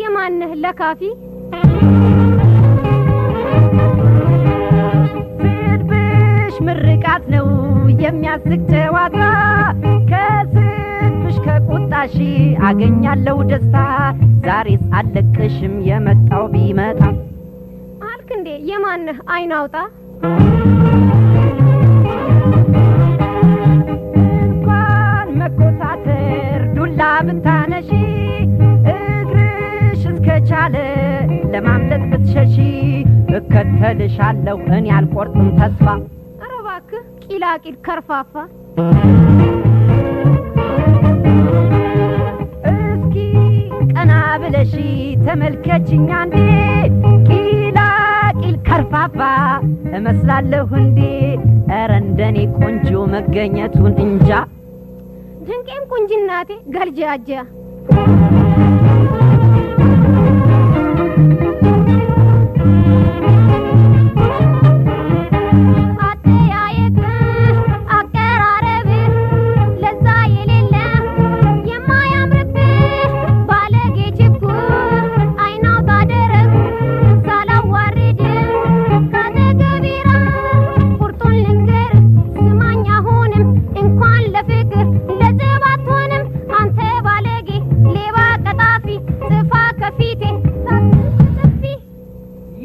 የማንህ ለካፊ ስድብሽ ምርቃት ነው የሚያስቅ ጨዋታ ከስድብሽ ከቁጣሽ አገኛለሁ ደስታ ዛሬስ አለቅሽም የመጣው ቢመጣ አልክ እንዴ የማንህ አይናውጣ እንኳን መኮሳተር ዱላ ብታነሺ እግርሽ እስከቻለ ለማምለጥ ብትሸሺ እከተልሻለሁ እኔ አልቆርጥም ተስፋ ኧረ እባክህ ቂላቂል ከርፋፋ እስኪ ቀና ብለሽ ተመልከችኝ አንዴ ቂላቂል ከርፋፋ እመስላለሁ እንዴ ኧረ እንደኔ ቆንጆ መገኘቱን እንጃ ድንቄም ቁንጅናቴ ገልጃጃ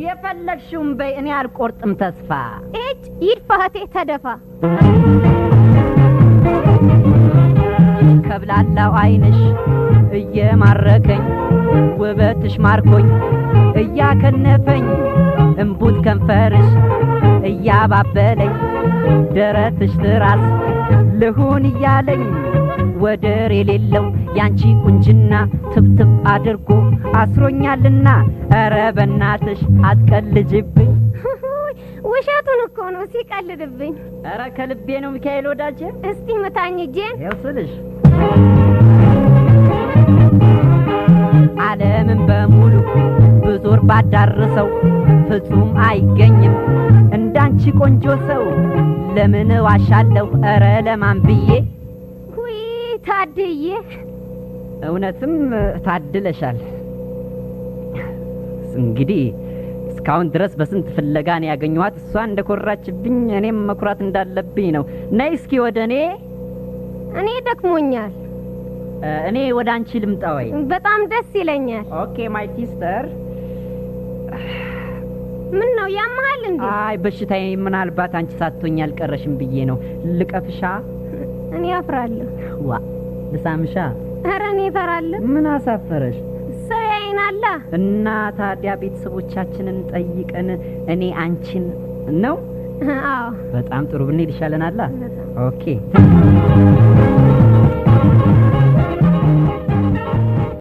የፈለግሽውን በይ እኔ አልቆርጥም ተስፋ እጅ ይድፋቴ ተደፋ ከብላላው አይንሽ እየማረከኝ ውበትሽ ማርኮኝ እያከነፈኝ እንቡት ከንፈርሽ እያባበለኝ ደረትሽ ትራስ ልሁን እያለኝ ወደር የሌለው ያንቺ ቁንጅና ትብትብ አድርጎ አስሮኛልና ኧረ በእናትሽ አትቀልጅብኝ ውሸቱን እኮ ነው ሲቀልድብኝ ኧረ ከልቤ ነው ሚካኤል ወዳጄ እስቲ ምታኝ እጄን ያውስልሽ ዓለምን በሙሉ ብዙር ባዳርሰው ፍጹም አይገኝም እንዳንቺ ቆንጆ ሰው ለምን ዋሻለሁ ኧረ ለማን ብዬ ውይ ታድዬ እውነትም ታድለሻል እንግዲህ እስካሁን ድረስ በስንት ፍለጋ ነው ያገኘኋት እሷ እንደኮራችብኝ እኔም መኩራት እንዳለብኝ ነው ነይ እስኪ ወደ እኔ ደክሞኛል እኔ ወደ አንቺ ልምጣ ወይ በጣም ደስ ይለኛል ኦኬ ማይ ሲስተር ምን ነው ያማል እንዴ አይ በሽታዬ ምናልባት አንቺ ሳትሆኝ አልቀረሽም ብዬ ነው ልቀፍሻ እኔ አፍራለሁ ዋ ልሳምሻ ኧረ እኔ እፈራለሁ ምን አሳፈረሽ ሰው ያይናላ እና ታዲያ ቤተሰቦቻችንን ጠይቀን እኔ አንቺን ነው አዎ በጣም ጥሩ ብንሄድ ይሻለናል ኦኬ